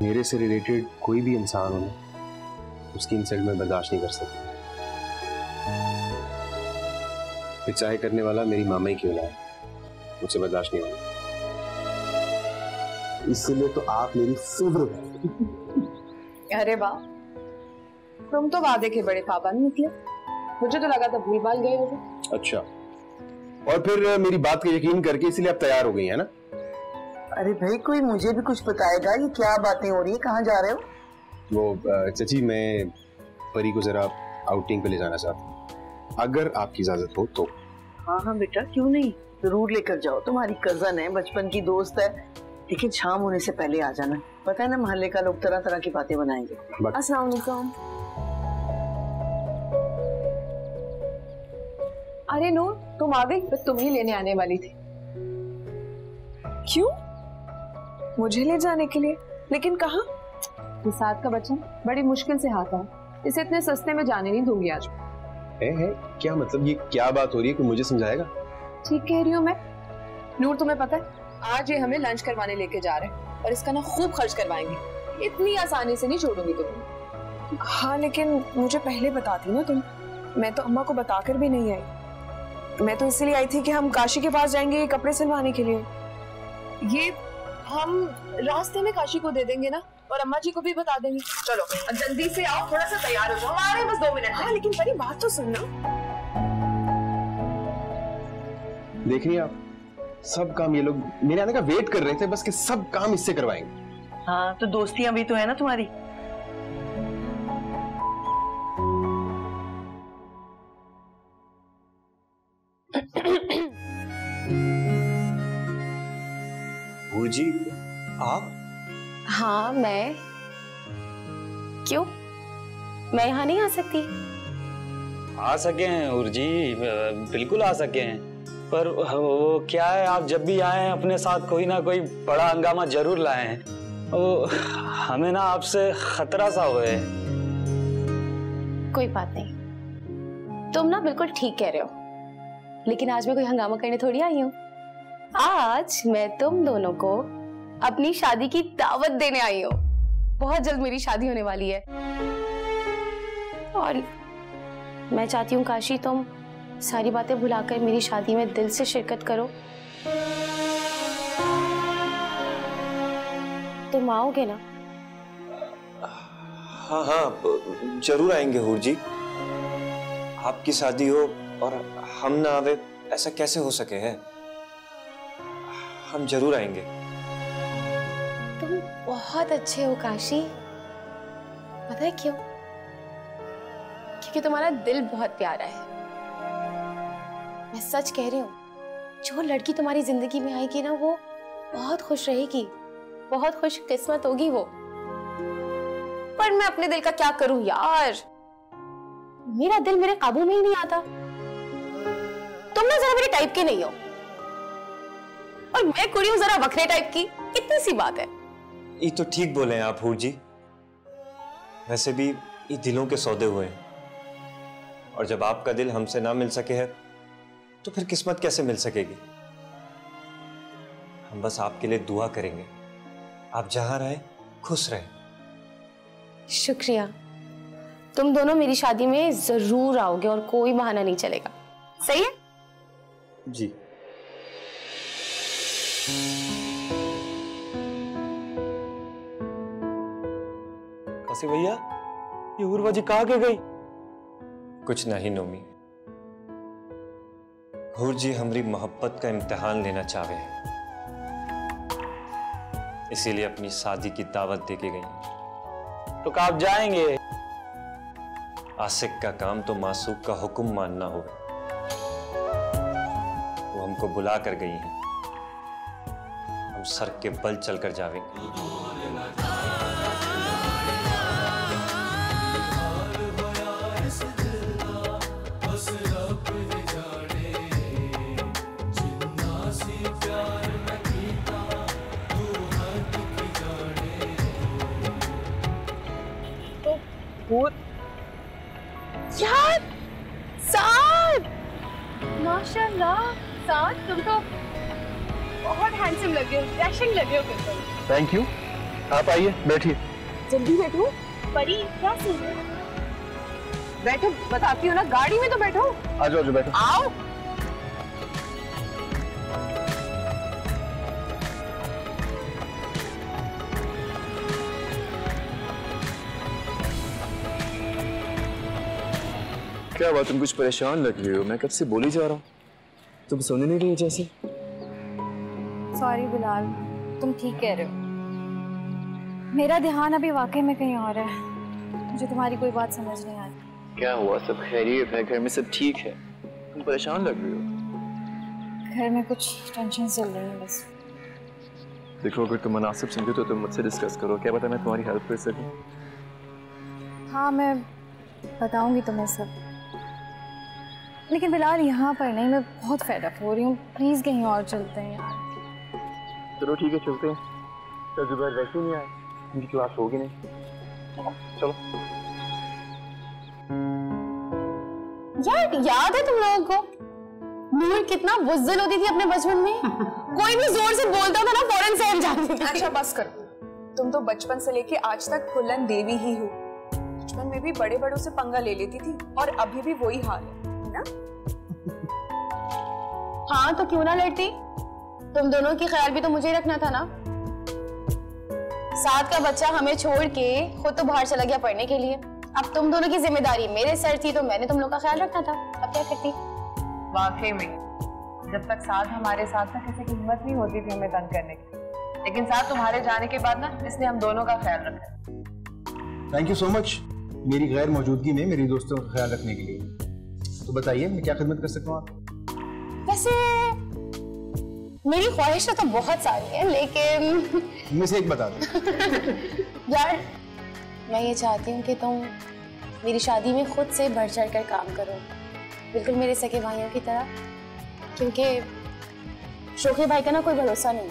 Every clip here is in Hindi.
मेरे से रिलेटेड कोई भी इंसान हो ना, उसकी इंसल्ट में बर्दाश्त नहीं कर सकता। फिर चाहे करने वाला मेरी मामा ही क्यों ना है, मुझसे बर्दाश्त नहीं होगा। इसलिए तो आप मेरी फेवरेट हैं। अरे वाह, तुम तो वादे के बड़े पाबंद निकले। मुझे तो लगा था भूल भाल गए होगे। अच्छा, और फिर मेरी बात का यकीन करके इसलिए आप तैयार हो गई है ना? अरे भाई, कोई मुझे भी कुछ बताएगा, ये क्या बातें हो रही है, कहाँ जा रहे हो? वो चाची, मैं परी को जरा आउटिंग पे ले जाना चाहता हूँ, अगर आपकी इजाजत हो तो। हाँ हाँ बेटा, क्यों नहीं, जरूर लेकर जाओ। तुम्हारी कजन है, बचपन की दोस्त है, लेकिन शाम होने से पहले आ जाना। पता है ना, मोहल्ले का लोग तरह तरह की बातें बनाएंगे। अस्सलाम वालेकुम। अरे नूर, तुम आ गई? मैं तुम्हें लेने आने वाली थी। क्यों? मुझे ले जाने के लिए? लेकिन कहाँ? निसात का बच्चा बड़ी मुश्किल से हाथ आया, इसे इतने सस्ते में जाने नहीं दूंगी आज। है क्या मतलब, ये क्या बात हो रही है, कोई मुझे समझाएगा? ठीक कह रही हूँ मैं। नूर, तुम्हें पता है आज ये हमें लंच करवाने लेके जा रहे हैं और इसका ना खूब खर्च करवाएंगे। इतनी आसानी से नहीं छोड़ूंगी तुम्हें। हाँ, लेकिन मुझे पहले बताती ना तुम। मैं तो अम्मा को बताकर भी नहीं आई। मैं तो इसलिए आई थी कि हम काशी के पास जाएंगे ये कपड़े सिलवाने के लिए। ये हम रास्ते में काशी को दे देंगे ना, और अम्मा जी को भी बता देंगे। चलो जल्दी से आओ, थोड़ा सा तैयार हो जाओ, हमारे बस 2 मिनट। हाँ, लेकिन परी बात तो सुनना। देख रही हैं आप, सब काम ये लोग मेरे आने का वेट कर रहे थे बस, कि सब काम इससे करवाएंगे। हाँ, तो दोस्तियां भी तो है ना तुम्हारी। जी आप? हाँ, मैं। क्यों, मैं यहाँ नहीं आ सकती? आ सके हैं उर्जी, बिल्कुल आ सके हैं, पर वो क्या है, आप जब भी आए हैं अपने साथ कोई ना कोई बड़ा हंगामा जरूर लाए हैं। वो हमें ना आपसे खतरा सा हुआ है। कोई बात नहीं, तुम ना बिल्कुल ठीक कह रहे हो, लेकिन आज मैं कोई हंगामा करने थोड़ी आई हूँ। आज मैं तुम दोनों को अपनी शादी की दावत देने आई हूँ। बहुत जल्द मेरी शादी होने वाली है और मैं चाहती हूँ काशी, तुम सारी बातें भुलाकर मेरी शादी में दिल से शिरकत करो। तुम आओगे ना? हाँ हाँ, जरूर आएंगे हूर जी। आपकी शादी हो और हम ना आवे, ऐसा कैसे हो सके है? हम जरूर आएंगे। तुम बहुत अच्छे हो काशी, पता है क्यों? क्योंकि तुम्हारा दिल बहुत प्यारा है। मैं सच कह रही हूँ, जो लड़की तुम्हारी जिंदगी में आएगी ना, वो बहुत खुश रहेगी, बहुत खुश किस्मत होगी वो। पर मैं अपने दिल का क्या करूं यार, मेरा दिल मेरे काबू में ही नहीं आता। तुम ना जरा मेरे टाइप के नहीं हो और मैं कुड़ी हूं जरा वखरे टाइप की, इतनी सी बात है। ये तो ठीक बोले हैं आप हूर जी। वैसे भी ये दिलों के सौदे हुए हैं, और जब आपका दिल हमसे ना मिल सके है तो फिर किस्मत कैसे मिल सकेगी? हम बस आपके लिए दुआ करेंगे, आप जहां रहे खुश रहे। शुक्रिया। तुम दोनों मेरी शादी में जरूर आओगे और कोई बहाना नहीं चलेगा, सही है? जी। काशी भैया, ये उर्वा जी कहाँ के गई? कुछ नहीं नोमी, हूर जी हमारी मोहब्बत का इम्तिहान लेना चाहे हैं, इसीलिए अपनी शादी की दावत देके गई। तो कब जाएंगे? आशिक का काम तो मासूक का हुक्म मानना हो। वो हमको बुला कर गई हैं, हम सर के बल चलकर जाएंगे। यार साद, माशाल्लाह साद, तुम तो बहुत हैंडसम लगे हो, डैशिंग लगे हो बिल्कुल। Thank you. आप आइए, बैठिए। जल्दी बैठो। परी क्या सीन है? बैठो, बताती हूँ ना, गाड़ी में तो बैठो। आ जाओ, बैठो। आओ। क्या बात, तुम कुछ परेशान लग रही हो? मैं कब से बोली जा रहा हूँ, तुम सुन नहीं रही जैसे। सॉरी बिलाल, तुम ठीक कह रहे हो। मेरा ध्यान अभी वाकई में कहीं और है। मुझे तुम्हारी कोई बात समझ नहीं आ रही। क्या हुआ? सब खैरियत है? घर में सब ठीक है? तुम परेशान लग रही हो। घर में कुछ टेंशन चल रही है बस। देखो, अगर तुम मुनासिब समझो तो तुम मुझसे डिस्कस करो। क्या पता मैं तुम्हारी हेल्प कर सकूं। हाँ, मैं बताऊंगी तुम्हें सब, लेकिन बिलाल यहाँ पर नहीं। मैं बहुत फेड अप हो रही हूँ। प्लीज कहीं और चलते हैं यार। चलो ठीक है, चलते हैं। तो जुबैर वैसे नहीं आए, उनकी क्लास होगी नहीं। चलो। यार याद है तुम लोगों को नूर कितना बुज़दिल होती थी अपने बचपन में? कोई भी जोर से बोलता था ना, फौरन सहम जाती थी। अच्छा बस करो। तुम तो बचपन से लेके आज तक फुलन देवी ही हो। बचपन में भी बड़े बड़ों से पंगा ले लेती थी और अभी भी वही हाल है ना? हाँ तो क्यों ना लड़ती? तुम दोनों की ख्याल भी तो मुझे रखना था ना। साथ का बच्चा हमें छोड़ के खुद तो बाहर चला गया पढ़ने के लिए। अब तुम दोनों की जिम्मेदारी मेरे सर थी, तो मैंने तुम लोग का ख्याल रखना था। अब क्या करती? वाकई में जब तक साथ हमारे साथ था, किसी की हिम्मत नहीं होती थी हमें तंग करने की, लेकिन साथ तुम्हारे जाने के बाद ना, इसने हम दोनों का ख्याल रखा। थैंक यू सो मच मेरी गैर मौजूदगी में मेरी दोस्तों का ख्याल रखने के लिए। तो बताइए, मैं क्या खिदमत कर सकता हूँ आपकी? वैसे मेरी ख्वाहिशें तो बहुत सारी हैं, लेकिन इनमें से एक बता दो। यार मैं ये चाहती हूँ कि तुम मेरी शादी में खुद से बढ़ चढ़ कर काम करो, बिल्कुल मेरे सगे भाइयों की तरह। क्योंकि शोखे भाई का ना कोई भरोसा नहीं,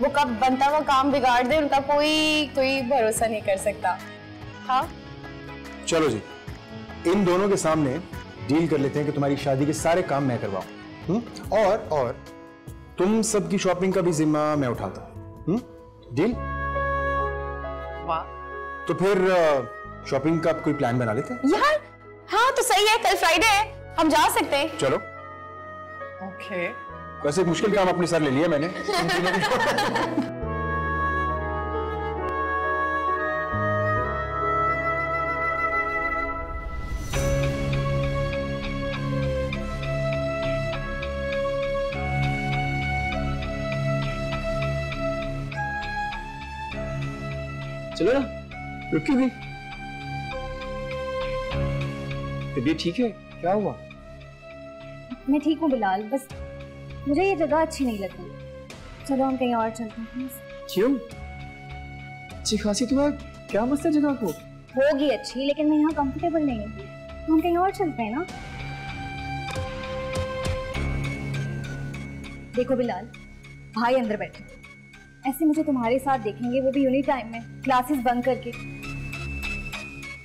वो कब बनता हुआ काम बिगाड़ दे, उनका कोई भरोसा नहीं कर सकता। हाँ चलो जी, इन दोनों के सामने डील कर लेते हैं कि तुम्हारी शादी के सारे काम मैं करवाऊं, और तुम सबकी शॉपिंग का भी जिम्मा मैं उठाता हूं। डील? वाह। तो फिर शॉपिंग का कोई प्लान बना लेते हैं? यार हाँ तो सही है, कल फ्राइडे है, हम जा सकते हैं। चलो। ओके। वैसे एक मुश्किल काम अपने सर ले लिया मैंने। चलो ना, रुकी भी। तबीयत ठीक है? क्या हुआ? मैं ठीक हूँ बिलाल, बस मुझे ये जगह अच्छी नहीं लगी। चलो हम कहीं और चलते हैं। क्यों? अच्छी खासी तुम्हें क्या मसला जगह को? होगी अच्छी, लेकिन मैं यहाँ कंफर्टेबल नहीं हूँ। तो हम कहीं और चलते हैं ना। देखो बिलाल, भाई अंदर बैठे, ऐसे मुझे तुम्हारे साथ देखेंगे, वो भी यूनिट टाइम में, क्लासेस बंक करके।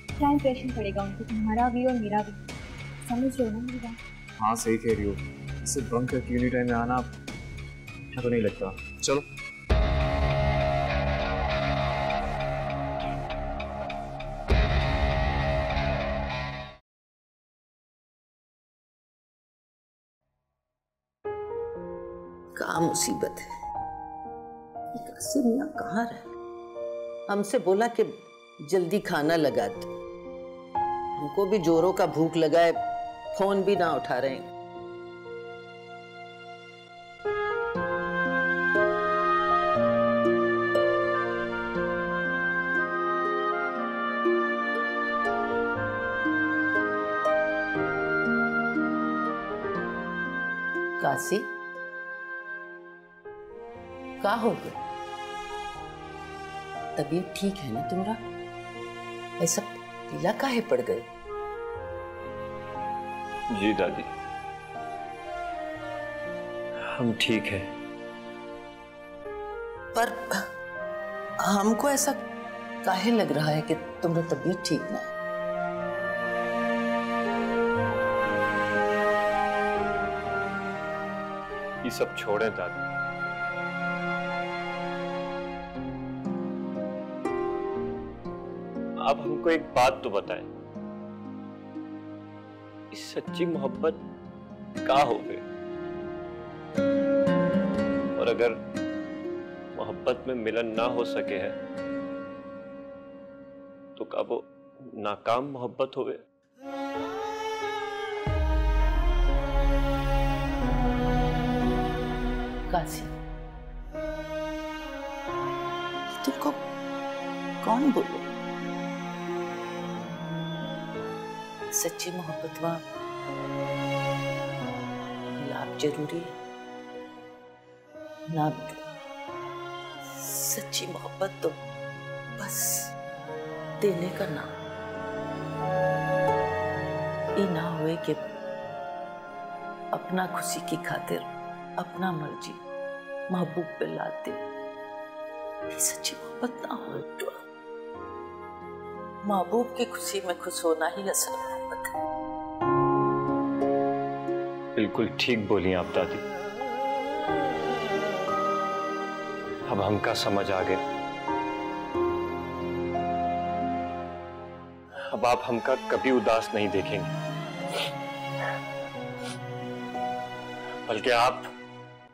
क्या इंप्रेशन पड़ेगा उनको, तुम्हारा भी और मेरा भी। समझ लो ना मेरी बात। हाँ सही कह रही हो, इससे बंक करके यूनिट टाइम में आना अच्छा तो नहीं लगता। चलो। क्या मुसीबत है, कासिम यहाँ कहाँ रहे? हमसे बोला कि जल्दी खाना लगा दे, हमको भी जोरों का भूख लगा है, फोन भी ना उठा रहे हैं। काशी, क्या हो गया? तबीयत ठीक है ना तुम्हारा? ऐसा पीला काहे पड़ गए? जी दादी, हम ठीक हैं। पर हमको ऐसा काहे लग रहा है कि तुम्हारी तबीयत ठीक ना है? ये सब छोड़ें दादी, आप हमको एक बात तो बताएं, इस सच्ची मोहब्बत का हो गए? और अगर मोहब्बत में मिलन ना हो सके है तो क्या वो नाकाम मोहब्बत हो गए? काशी, तुमको कौन बोले? सच्ची मोहब्बत में लाभ जरूरी है ना? सच्ची मोहब्बत तो बस देने का नाम। ये ना हुए कि अपना खुशी की खातिर अपना मर्जी महबूब पे लाते, ये सच्ची मोहब्बत ना हो। तो महबूब की खुशी में खुश होना ही असल मोहब्बत है। बिल्कुल ठीक बोली आप दादी। अब हमका समझ आ गया। अब आप हमका कभी उदास नहीं देखेंगे, बल्कि आप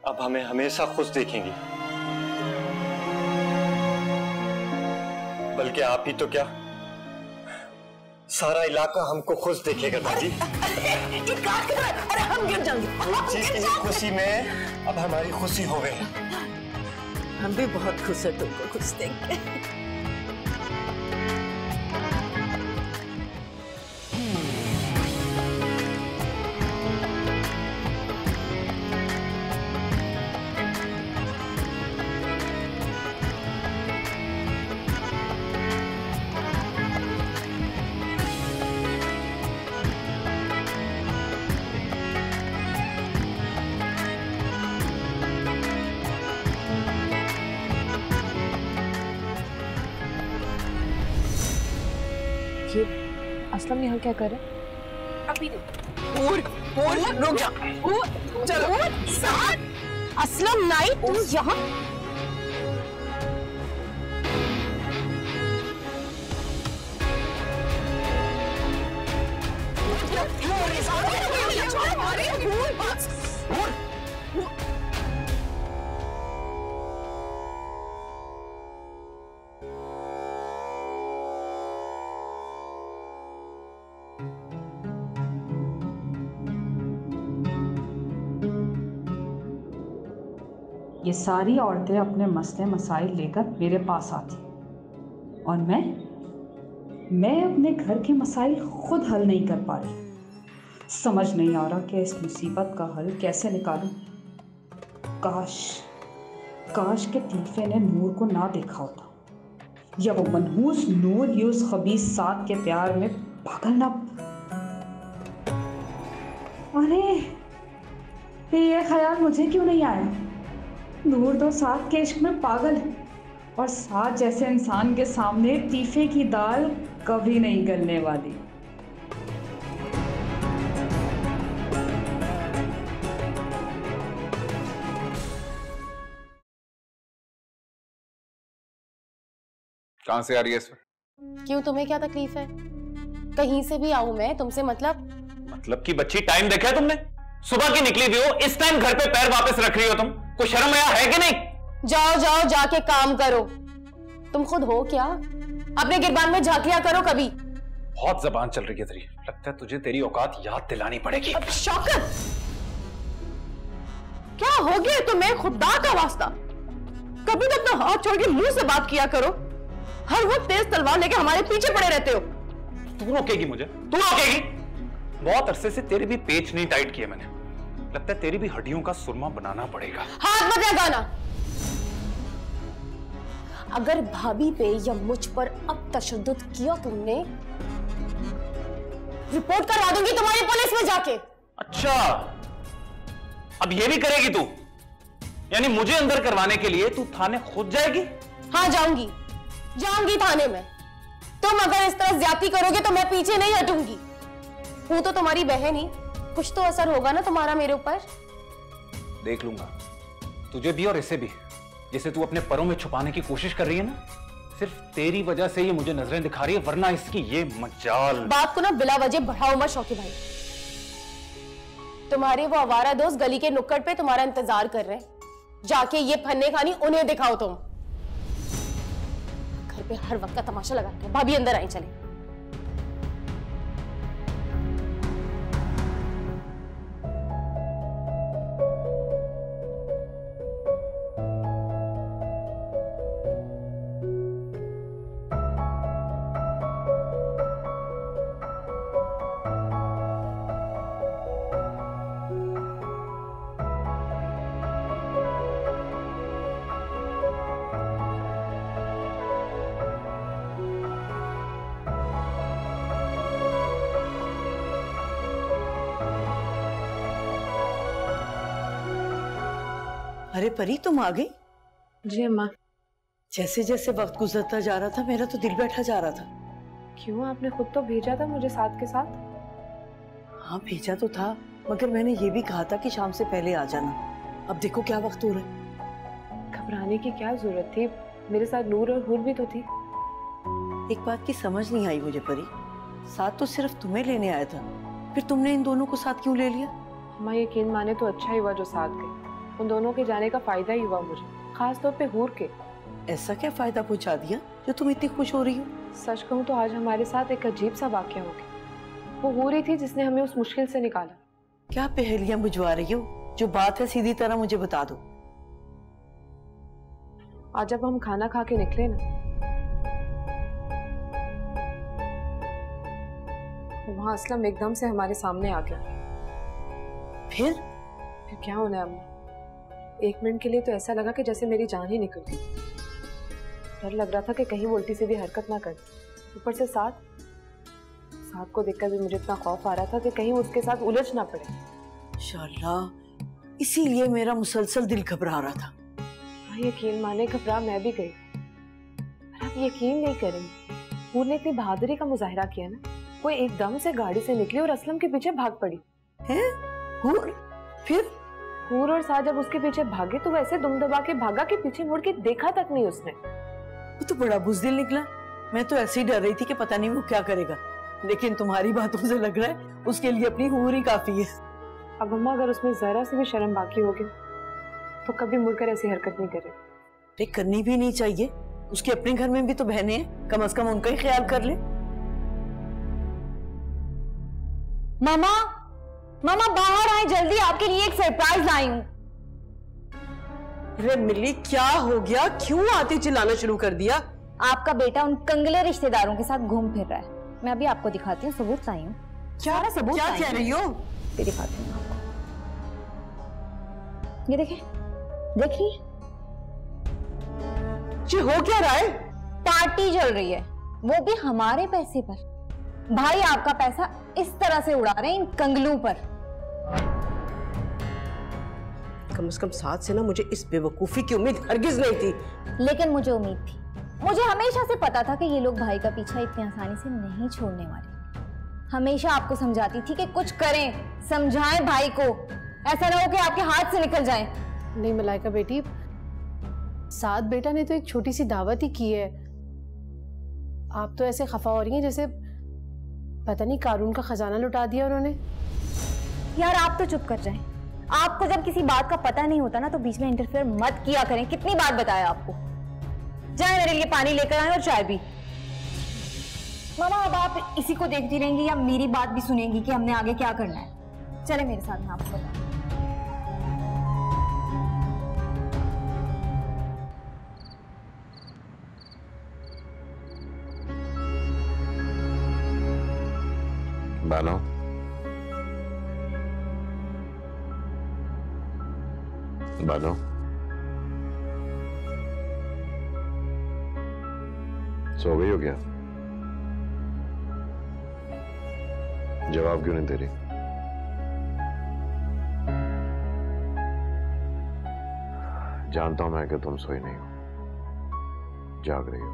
अब हमें हमेशा खुश देखेंगी। बल्कि आप ही तो क्या, सारा इलाका हमको खुश देखेगा दादी। अरे हम गिर जाएंगे। खुशी में अब हमारी खुशी हो गई। हम भी बहुत खुश है तुमको खुश देख के। ये असलम यहाँ क्या कर रहे? अभी रुक जा। चलो असलम नहीं, तू यहाँ ये सारी औरतें अपने मसले मसाइल लेकर मेरे पास आती और मैं अपने घर के मसाइल खुद हल नहीं कर पा रही। समझ नहीं आ रहा कि इस मुसीबत का हल कैसे निकालूं। काश के तीफे ने नूर को ना देखा होता, या वो मनहूस नूर ही उस खबीस साथ के प्यार में पागल ना। अरे ये ख्याल मुझे क्यों नहीं आया? नूर तो साथ के इश्क में पागल है और साथ जैसे इंसान के सामने तीफे की दाल कभी नहीं गलने वाली। कहां से आ रही है इसमें? क्यों, तुम्हें क्या तकलीफ है? कहीं से भी आऊं मैं, तुमसे मतलब की बच्ची, टाइम देखा है तुमने? सुबह की निकली हुई हो, इस टाइम घर पे पैर वापस रख रही हो तुम? कोई शर्म है कि नहीं? जाओ जाके काम करो। तुम खुद हो क्या? अपने गिरबान में झांकिया करो कभी। बहुत जबान चल रही है तेरी, लगता है तुझे तेरी औकात याद दिलानी पड़ेगी। अब शौकत, क्या हो गया तुम्हें? खुदा का वास्ता, कभी तो अपना हाथ छोड़ के मुंह से बात किया करो। हर वक्त तेज तलवार लेके हमारे पीछे पड़े रहते हो। तू रोकेगी मुझे? तू रोकेगी? बहुत अरसे से तेरे भी पेच नहीं टाइट किए मैंने, लगता है तेरी भी हड्डियों का सुरमा बनाना पड़ेगा। हाथ मत लगाना। अगर भाभी पे या मुझ पर अब तशद्दुद किया तुमने, रिपोर्ट करवा दूंगी तुम्हारी पुलिस में जाके। अच्छा, अब ये भी करेगी तू? यानी मुझे अंदर करवाने के लिए तू थाने खुद जाएगी? हाँ जाऊंगी थाने में। तुम अगर इस तरह ज्यादती करोगे तो मैं पीछे नहीं हटूंगी। हूं तो तुम्हारी बहन ही, कुछ तो असर होगा ना तुम्हारा मेरे ऊपर। देख लूंगा तुझे भी और इसे भी, जिसे तू अपने परों में छुपाने की कोशिश कर रही है ना, सिर्फ तेरी वजह से ये मुझे नजरें दिखा रही है, वरना इसकी ये मजाल। बात को ना बिला वजह बढ़ाओ मत शौकी भाई। तुम्हारे वो आवारा दोस्त गली के नुक्कड़ पे तुम्हारा इंतजार कर रहे हैं, जाके ये फन्ने खानी उन्हें दिखाओ। तुम घर पे हर वक्त का तमाशा लगाते हो। भाभी अंदर आई, चले। अरे परी, तुम आ गई? जी अम्मा। जैसे जैसे वक्त गुजरता जा रहा था मेरा तो दिल बैठा जा रहा था। क्यों? आपने खुद तो भेजा था मुझे साथ के साथ। हाँ भेजा तो था, मगर मैंने ये भी कहा था कि शाम से पहले आ जाना। अब देखो क्या वक्त हो रहा है। घबराने की क्या जरूरत थी, मेरे साथ नूर और हूर भी तो थी। एक बात की समझ नहीं आई मुझे परी, साथ तो सिर्फ तुम्हें लेने आया था, फिर तुमने इन दोनों को साथ क्यों ले लिया? अम्मा यकीन माने तो अच्छा ही हुआ जो साथ गए। उन दोनों के जाने का फायदा ही हुआ मुझे, खास तौर पे हूर के। ऐसा क्या फायदा पहुंचा दिया जो तुम इतनी खुश हो रही हो? सच कहूँ तो आज हमारे साथ एक अजीब सा वाकया हो गया। वो हूर ही थी जिसने हमें उस मुश्किल से निकाला। क्या पहेलियां बुझवा रही हो? जो बात है सीधी तरह मुझे बता दो। आज जब हम खाना खा के निकले ना, वहां असलम एकदम से हमारे सामने आ गया। फिर क्या होना है अम्मा? एक मिनट के लिए तो ऐसा लगा कि जैसे मेरी जान ही निकल गई। डर लग रहा था कि कहीं वो उल्टी सीधी हरकत ना करे। ऊपर से साथ को देखकर भी मुझे इतना खौफ आ रहा था कि कहीं उसके साथ उलझ ना पड़े। शाला, इसीलिए मेरा मुसलसल दिल घबरा रहा था। यकीन माने घबरा मैं भी गई। आप यकीन नहीं करेंगे, हूर ने इतनी बहादुरी का मुजाहिरा किया ना, वो एकदम से गाड़ी से निकली और असलम के पीछे भाग पड़ी। हैं? हूर? फिर हूर और साथ जब उसके पीछे भागे तो वैसे दुम दबा के भागा कि पीछे मुड़ के देखा तक नहीं उसने। वो तो बड़ा बुज़दिल निकला। मैं तो ऐसे ही डर रही थी कि पता नहीं वो क्या करेगा, लेकिन तुम्हारी बातों से लग रहा है उसके लिए अपनी हूर ही काफी है। अब अम्मा अगर उसमें जरा सी भी शर्म बाकी होगी तो कभी मुड़कर ऐसी हरकत नहीं करे। अरे करनी भी नहीं चाहिए, उसके अपने घर में भी तो बहनें हैं, कम से कम उनका ही ख्याल कर ले। मामा, मामा बाहर आए जल्दी, आपके लिए एक सरप्राइज लाई हूँ। अरे मिली, क्या हो गया? क्यों आती चिल्लाना शुरू कर दिया? आपका बेटा उन कंगले रिश्तेदारों के साथ घूम फिर रहा है। मैं अभी आपको दिखाती हूँ, सबूत लाई हूँ। क्या सबूत? क्या कह रही हो? ये दिखाती हूँ आपको। ये देखें, देखिए हो क्या रहा है? पार्टी चल रही है, वो भी हमारे पैसे पर। भाई आपका पैसा इस तरह से उड़ा रहे हैं इन कंगलों पर। कम से कम साथ से ना मुझे इस बेवकूफी की उम्मीद हरगिज नहीं थी। लेकिन मुझे उम्मीद थी। मुझे हमेशा से पता था कि ये लोग भाई का पीछा इतनी आसानी से नहीं छोड़ने वाले। हमेशा आपको समझाती थी कि कुछ करें, समझाएं भाई को, ऐसा ना हो कि आपके हाथ से निकल जाए। नहीं मलाइका बेटी, साथ बेटा ने तो एक छोटी सी दावत ही की है। आप तो ऐसे खफा हो रही हैं जैसे पता नहीं कारून का खजाना लुटा दिया उन्होंने। यार आप तो चुप कर जाएं। आपको जब किसी बात का पता नहीं होता ना तो बीच में इंटरफेयर मत किया करें। कितनी बार बताया आपको। जाए मेरे लिए पानी लेकर आए और चाय भी। मामा अब आप इसी को देखती रहेंगी या मेरी बात भी सुनेंगी कि हमने आगे क्या करना है? चले मेरे साथ, मैं आपको बताऊं। बानो, बानो, सो गई हो क्या? जवाब क्यों नहीं दे रही? जानता हूं मैं कि तुम सोई नहीं हो, जाग रही हो।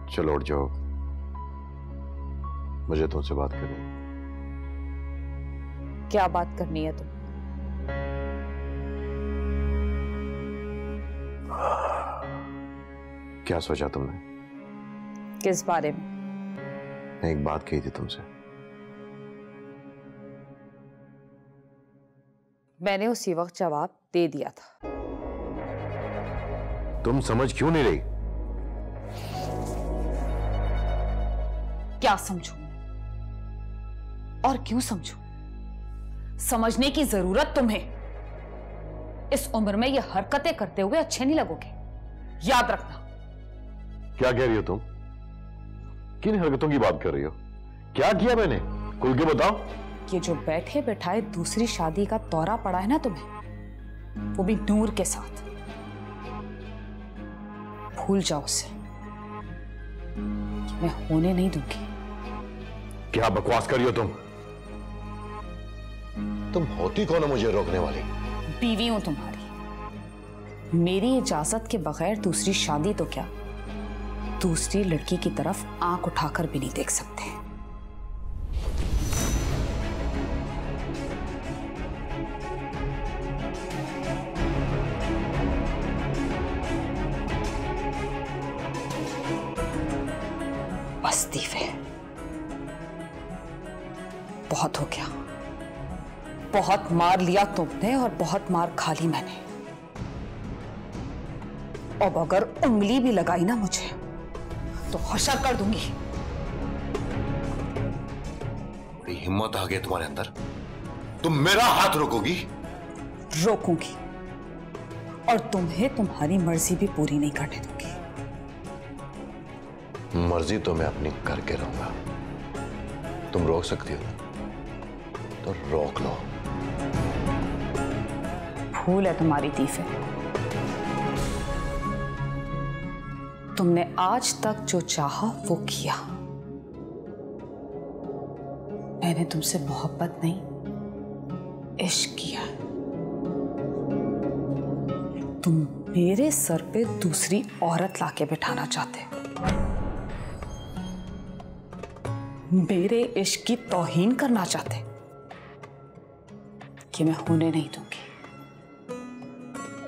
चलो उठ जाओ, मुझे तुमसे बात करनी है। क्या बात करनी है तुम? क्या सोचा तुमने? किस बारे में? मैं एक बात कही थी तुमसे। मैंने उसी वक्त जवाब दे दिया था। तुम समझ क्यों नहीं रही? क्या समझूं और क्यों समझूं? समझने की जरूरत तुम्हें। इस उम्र में ये हरकतें करते हुए अच्छे नहीं लगोगे, याद रखना। क्या कह रही हो तुम? किन हरकतों की बात कर रही हो? क्या किया मैंने? खुल के बताओ। ये जो बैठे बैठाए दूसरी शादी का दौरा पड़ा है ना तुम्हें, वो भी नूर के साथ, भूल जाओ उसे। मैं होने नहीं दूंगी। क्या बकवास कर रही हो तुम होती कौन है मुझे रोकने वाली? बीवी हूं तुम्हारी। मेरी इजाजत के बगैर दूसरी शादी तो क्या, दूसरी लड़की की तरफ आंख उठाकर भी नहीं देख सकते। बस दीवे, बहुत हो गया। बहुत मार लिया तुमने और बहुत मार खा ली मैंने। अब अगर उंगली भी लगाई ना मुझे तो हशर कर दूंगी। बड़ी हिम्मत आ गई तुम्हारे अंदर। तुम मेरा हाथ रोकोगी? रोकूंगी, और तुम्हें तुम्हारी मर्जी भी पूरी नहीं करने दूंगी। मर्जी तो मैं अपनी करके रहूंगा। तुम रोक सकती हो तो रोक लो। भूल है तुम्हारी दीफे। तुमने आज तक जो चाहा वो किया। मैंने तुमसे मोहब्बत नहीं, इश्क किया। तुम मेरे सर पे दूसरी औरत लाके बिठाना चाहते हो, मेरे इश्क की तौहीन करना चाहते, कि मैं होने नहीं दूंगी,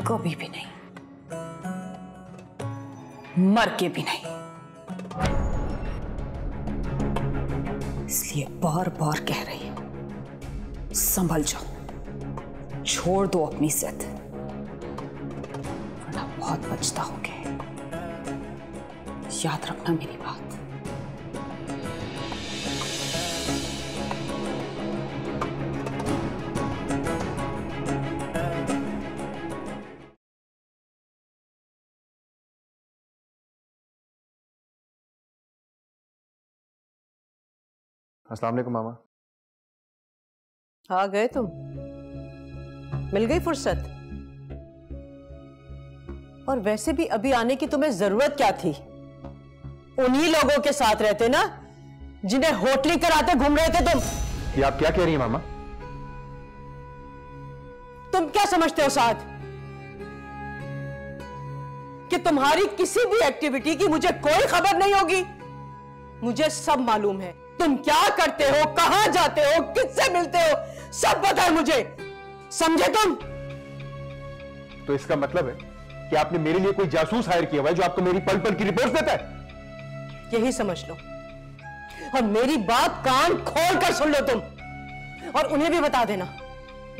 कभी भी नहीं, मर के भी नहीं। इसलिए बार बार कह रही हूं, संभल जाओ, छोड़ दो अपनी जिद, वरना बहुत पछताओगे। याद रखना मेरी बात। अस्सलाम वालेकुम मामा। आ गए तुम? मिल गई फुर्सत? और वैसे भी अभी आने की तुम्हें जरूरत क्या थी? उन्हीं लोगों के साथ रहते ना जिन्हें होटली कराते घूम रहे थे तुम। ये आप क्या कह रही हैं मामा? तुम क्या समझते हो साथ कि तुम्हारी किसी भी एक्टिविटी की मुझे कोई खबर नहीं होगी? मुझे सब मालूम है। तुम क्या करते हो, कहां जाते हो, किससे मिलते हो, सब पता है मुझे। समझे तुम? तो इसका मतलब है कि आपने मेरे लिए कोई जासूस हायर किया हुआ है जो आपको मेरी पल पल की रिपोर्ट देता है? यही समझ लो, और मेरी बात कान खोल कर सुन लो तुम। और उन्हें भी बता देना,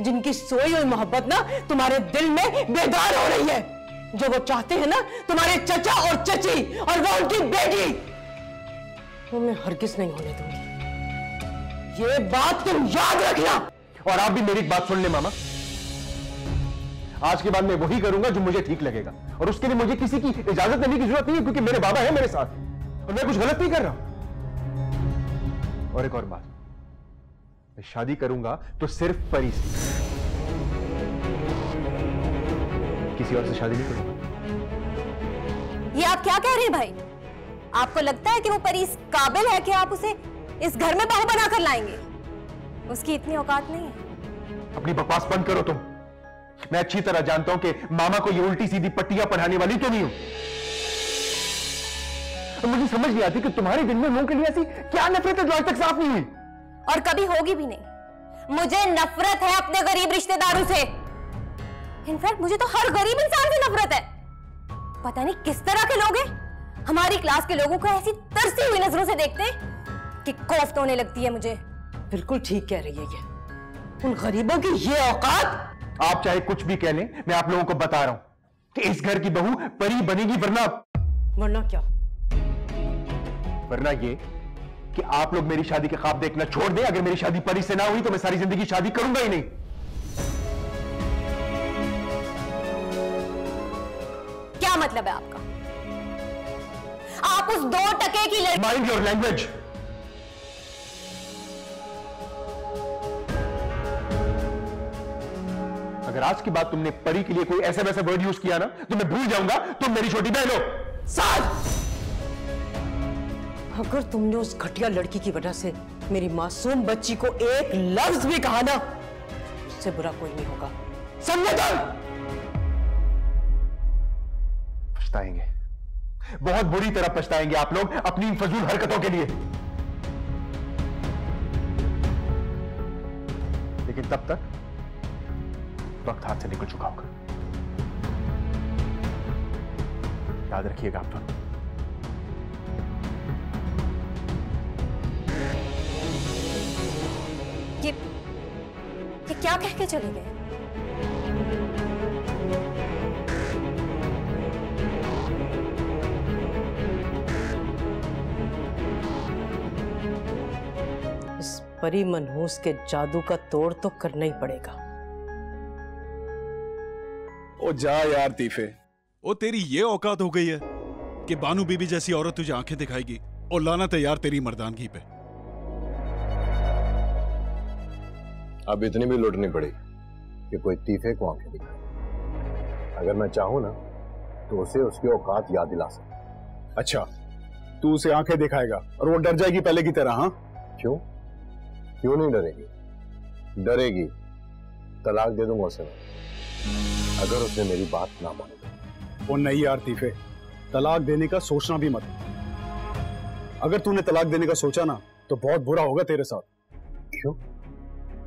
जिनकी सोई हुई मोहब्बत ना तुम्हारे दिल में बेदार हो रही है, जो वो चाहते हैं ना तुम्हारे चचा और चची और वो उनकी बेटी, वो मैं हरगिज नहीं होने दूंगी। ये बात तुम याद रखना। और आप भी मेरी बात सुन ले मामा। आज के बाद मैं वही करूंगा जो मुझे ठीक लगेगा, और उसके लिए मुझे किसी की इजाजत लेने की जरूरत नहीं है, क्योंकि मेरे बाबा है मेरे साथ और मैं कुछ गलत नहीं कर रहा हूं। और एक और बात, मैं शादी करूंगा तो सिर्फ परी से, किसी और से शादी नहीं करूंगा। ये आप क्या कह रहे हैं भाई? आपको लगता है कि वो परी इस काबिल है कि आप उसे इस घर में बहू बनाकर लाएंगे? उसकी इतनी औकात नहीं है। अपनी बकवास बंद करो तुम। मैं अच्छी तरह जानता हूं कि मामा को ये उल्टी सीधी पट्टियां पढ़ाने वाली तो नहीं हूं। तो मुझे समझ नहीं आती कि तुम्हारे दिल में मुंह के लिए ऐसी क्या नफरत है जो आज तक साफ नहीं हुई, और कभी होगी भी नहीं। मुझे नफरत है अपने गरीब रिश्तेदारों से। इनफैक्ट मुझे तो हर गरीब इंसान से नफरत है। पता नहीं किस तरह के लोग हैं हमारी क्लास के लोगों को ऐसी तरसी हुई नजरों से देखते कि खौफ होने लगती है मुझे। बिल्कुल ठीक कह रही है ये। उन गरीबों की ये औकात। आप चाहे कुछ भी कह लें, मैं आप लोगों को बता रहा हूं कि इस घर की बहू परी बनेगी, वरना क्या? वरना ये कि आप लोग मेरी शादी के ख्वाब देखना छोड़ दें। अगर मेरी शादी परी से ना हुई तो मैं सारी जिंदगी शादी करूंगा ही नहीं। क्या मतलब है आपका? आप उस 2 टके की लड़की। Mind your language. अगर आज के बाद तुमने परी के लिए कोई ऐसा वैसा वर्ड यूज किया ना तो मैं भूल जाऊंगा तुम मेरी छोटी बहन हो। साथ अगर तुमने उस घटिया लड़की की वजह से मेरी मासूम बच्ची को एक लफ्ज भी कहा ना, उससे बुरा कोई नहीं होगा। समझे तुम? पछताएंगे, बहुत बुरी तरह पछताएंगे आप लोग अपनी इन फजूल हरकतों के लिए। लेकिन तब तक वक्त हाथ से निकल चुका होगा। याद रखिएगा आप दोनों। ये क्या कह के चले गए? इस परी मनहूस के जादू का तोड़ तो करना ही पड़ेगा। ओ जा यार तीफे, ओ तेरी ये औकात हो गई है कि बानू बीबी जैसी औरत तुझे आंखें दिखाएगी और लाना तैयार तेरी मर्दानगी पे। अब इतनी भी लुटनी पड़ी कि कोई तीफे को आंखें दिखाए। अगर मैं चाहूं ना तो उसे उसकी औकात याद दिला सकता। अच्छा, तू उसे आंखें दिखाएगा और वो डर जाएगी पहले की तरह? हाँ, क्यों क्यों नहीं डरेगी? डरेगी। तलाक दे दूंगा उसे अगर उसने मेरी बात ना मानी। वो नहीं यार तीफे, तलाक देने का सोचना भी मत। अगर तूने तलाक देने का सोचा ना तो बहुत बुरा होगा तेरे साथ। क्यों?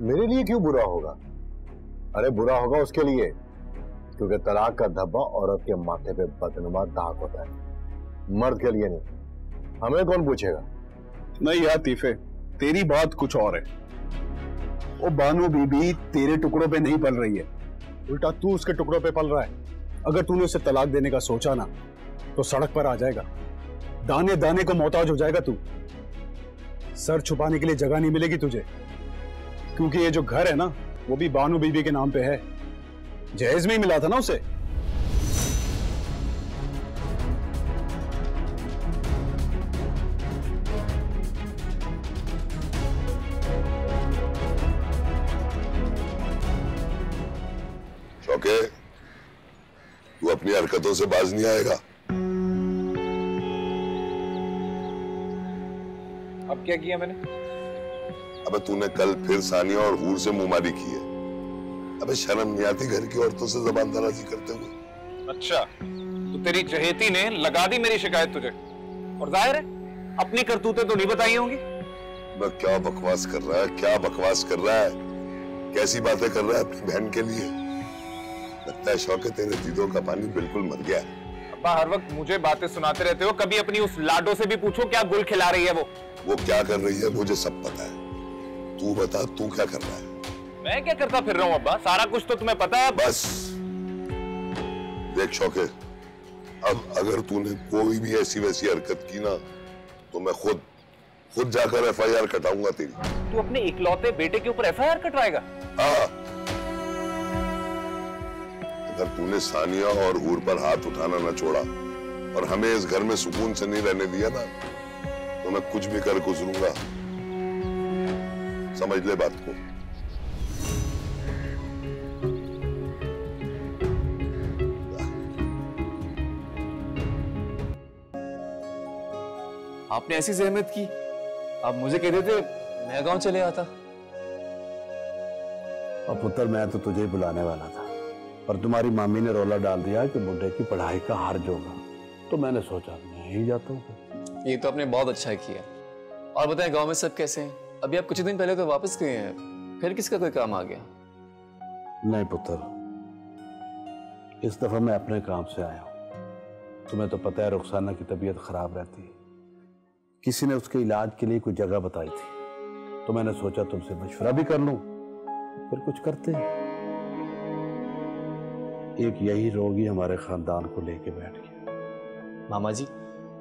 मेरे लिए क्यों बुरा होगा? अरे बुरा होगा उसके लिए, क्योंकि तलाक का धब्बा औरत के माथे पे बदनुमा दाग होता है, मर्द के लिए नहीं। हमें कौन पूछेगा? नहीं यार तीफे, तेरी बात कुछ और है। वो बानू बीबी तेरे टुकड़ों पे नहीं पल रही है, उल्टा तू उसके टुकड़ों पे पल रहा है। अगर तूने उसे तलाक देने का सोचा ना तो सड़क पर आ जाएगा, दाने दाने को मोहताज हो जाएगा तू। सर छुपाने के लिए जगह नहीं मिलेगी तुझे, क्योंकि ये जो घर है ना वो भी बानू बीबी के नाम पे है। जहेज में ही मिला था ना उसे। शौके, तू अपनी हरकतों से बाज नहीं आएगा। अब क्या किया मैंने? अबे तूने कल फिर सानिया और हूर से मुंहमारी की है। अबे शर्म नहीं आती घर की औरतों से जबान दराजी करते हुए? अच्छा, तो तेरी चहेती ने लगा दी मेरी शिकायत तुझे, और जाहिर है अपनी करतूतें तो नहीं बताई होंगी। मैं क्या बकवास कर रहा है, क्या बकवास कर रहा है, कैसी बातें कर रहा है अपनी बहन के लिए। लगता है शौके तेरे दीदों का पानी बिल्कुल मर गया है। अब्बा हर वक्त मुझे बातें सुनाते रहते हो, कभी अपनी उस लाडो से भी पूछो क्या गुल खिला रही है वो क्या कर रही है मुझे सब पता है। तू बता, तू क्या कर रहा है? मैं क्या करता फिर रहा हूँ अब्बा, सारा कुछ तो तुम्हें पता है। बस देख शौके, अब अगर तूने कोई भी ऐसी वैसी हरकत की ना तो मैं खुद जाकर FIR कटाऊंगा तेरी। तू अपने इकलौते बेटे के ऊपर FIR कटवाएगा? हाँ, अगर तूने सानिया और हूर पर हाथ उठाना ना छोड़ा और हमें इस घर में सुकून से नहीं रहने दिया ना तो मैं कुछ भी कर गुजरूंगा। समझ ले बात को। आपने ऐसी जहमत की, आप मुझे कह देते मैं गांव चले आता। और पुत्र मैं तो तुझे ही बुलाने वाला था, पर तुम्हारी मामी ने रौला डाल दिया कि बुड्ढे की पढ़ाई का हर्ज होगा, तो मैंने सोचा मैं ही जाता हूँ। ये तो आपने बहुत अच्छा किया। और बताएं गांव में सब कैसे हैं? अभी आप कुछ दिन पहले तो वापस गए हैं, फिर किसका कोई काम आ गया? नहीं पुत्र, इस दफा मैं अपने काम से आया हूँ। तुम्हें तो पता है रुखसाना की तबीयत खराब रहती है। किसी ने उसके इलाज के लिए कोई जगह बताई थी, तो मैंने सोचा तुमसे मशवरा भी कर लूं, फिर कुछ करते हैं। एक यही रोगी हमारे खानदान को लेके बैठ गया। मामा जी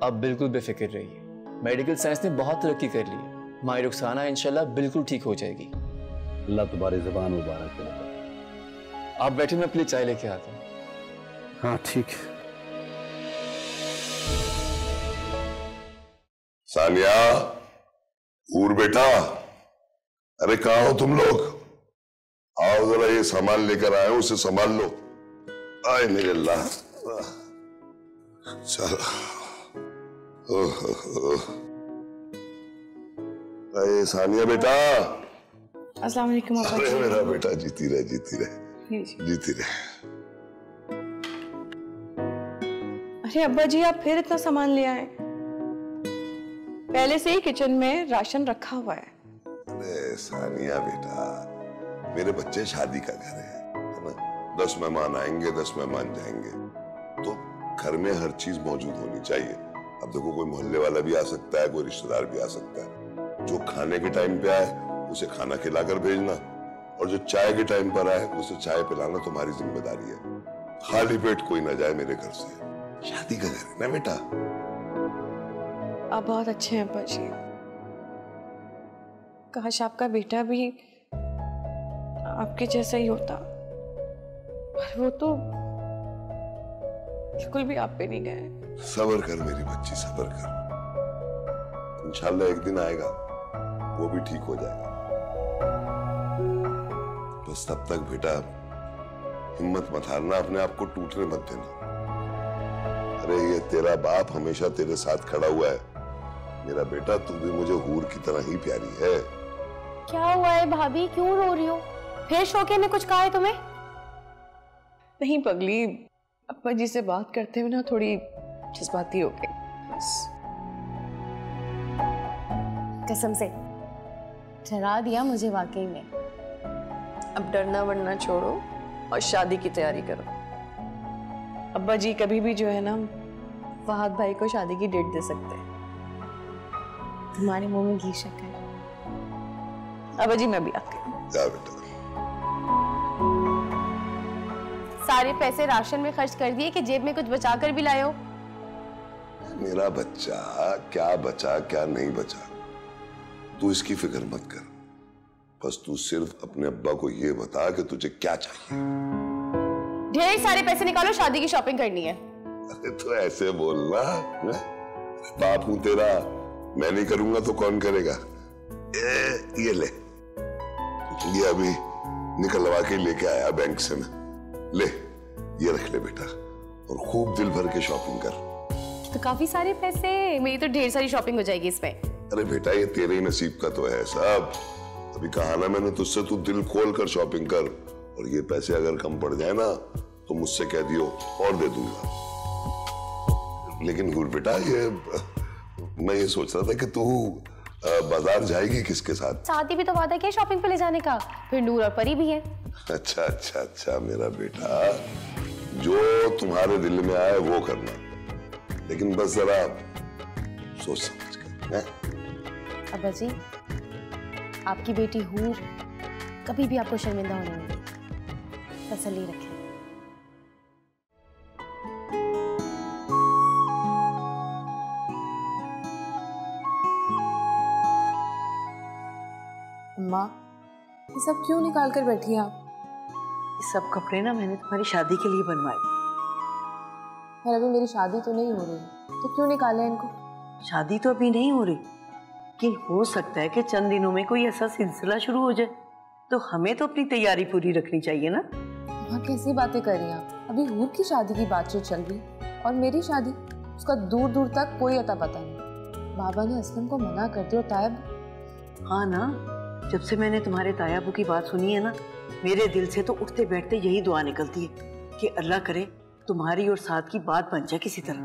आप बिल्कुल बेफिक्र रहिए, मेडिकल साइंस ने बहुत तरक्की कर ली है। हमारी रुखसाना इंशाल्लाह बिल्कुल ठीक हो जाएगी। अल्लाह तुम्हारी ज़बान मुबारक करे। आप बैठे, मैं अपनी चाय लेके आता हूँ। हाँ ठीक है। सानिया, हूर बेटा, अरे कहाँ हो तुम लोग? आओ जरा, ये सामान लेकर आए हो, उसे संभाल लो। आए मेरे अल्लाह। चलो। अरे सानिया बेटा। अस्सलाम वालेकुम अब्बा जी। अरे मेरा बेटा, जीती रहे, जीती रहे, जीती रहे। अरे अब्बा जी आप फिर इतना सामान ले आए? पहले से ही किचन में राशन रखा हुआ है। अरे सानिया बेटा, मेरे बच्चे शादी का घर है ना? 10 मेहमान आएंगे, 10 मेहमान जाएंगे, तो घर में हर चीज मौजूद होनी चाहिए। अब देखो, कोई मोहल्ले वाला भी आ सकता है, कोई रिश्तेदार भी आ सकता है। जो खाने के टाइम पे आए उसे खाना खिलाकर भेजना, और जो चाय के टाइम पर आए उसे चाय पिलाना तुम्हारी जिम्मेदारी है। खाली पेट कोई ना जाए मेरे घर से। शादी का घर है ना बेटा। आप बहुत अच्छे हैं अब्बा जी। काश आपका बेटा भी आपके जैसा ही होता, पर वो तो बिल्कुल भी आप पे नहीं गए। सब्र कर मेरी बच्ची, सब्र कर। इंशाल्लाह एक दिन आएगा, वो भी ठीक हो जाएगा। बस तब तक बेटा हिम्मत मत हारना, अपने आप को टूटने मत देना। अरे ये तेरा बाप हमेशा तेरे साथ खड़ा हुआ है मेरा बेटा। तू भी मुझे हूर की तरह ही प्यारी है। क्या हुआ है भाभी, क्यों रो रही हो? फिर शौके ने कुछ कहा है तुम्हें? नहीं पगली, अब्बा जी से बात करते हुए ना थोड़ी जज्बाती हो गई बस। कसम से डरा दिया मुझे वाकई में। अब डरना वरना छोड़ो और शादी की तैयारी करो। अब्बा जी कभी भी जो है ना फहद भाई को शादी की डेट दे सकते हैं। तुम्हारे मुंह में घी शक्कर। अब्बा जी मैं भी आती हूँ। जा बेटा। सारे पैसे राशन में खर्च कर दिए कि जेब में कुछ बचा कर भी लाए हो? मेरा बच्चा, क्या बचा क्या नहीं बचा तू इसकी फिक्र मत कर। बस तू सिर्फ अपने अब्बा को ये बता कि तुझे क्या चाहिए। ढेर सारे पैसे निकालो, शादी की शॉपिंग करनी है। अरे तो ऐसे बोलना, बाप हूं तेरा, मैं नहीं करूंगा तो कौन करेगा? ये ले, ये अभी निकलवा के लेके आया बैंक से मैं। ले ये रख ले बेटा, और खूब दिल भर के शॉपिंग कर। तो काफी सारे पैसे, मेरी तो ढेर सारी शॉपिंग हो जाएगी इसमें। अरे बेटा ये तेरे ही नसीब का तो है सब। अभी कहा ना मैंने तुझसे, तू दिल खोल कर शॉपिंग कर, और ये पैसे अगर कम पड़ जाए ना तो मुझसे कह दियो और दे दूंगा। लेकिन हुर बेटा, ये मैं ये सोच रहा था कि तू बाजार जाएगी किसके साथ? साथी भी तो वादा किया शॉपिंग पे ले जाने का, फिर नूर और परी भी है। अच्छा अच्छा अच्छा मेरा बेटा, जो तुम्हारे दिल में आए वो करना, लेकिन बस जरा सोच समझ कर। अब्बा जी, आपकी बेटी हूर कभी भी आपको शर्मिंदा होने नहीं देगी, तसल्ली रखें। अम्मा, ये सब क्यों निकाल कर बैठी हैं आप? ये सब कपड़े ना मैंने तुम्हारी शादी के लिए बनवाए। पर अभी मेरी शादी तो नहीं हो रही, तो क्यों निकाले इनको? शादी तो अभी नहीं हो रही, कि हो सकता है कि चंद दिनों में कोई ऐसा सिलसिला शुरू हो जाए, तो हमें तो अपनी तैयारी पूरी रखनी चाहिए ना। वहाँ कैसी बातें कर रही हैं आप? अभी हूर की शादी की बातचीत चल रही, और मेरी शादी, उसका दूर दूर तक कोई अता पता नहीं। बाबा ने असलम को मना कर दिया। तायब? हाँ ना, जब से मैंने तुम्हारे तायाबू की बात सुनी है ना, मेरे दिल से तो उठते बैठते यही दुआ निकलती है कि अल्लाह करे तुम्हारी और साथ की बात बन जाए किसी तरह।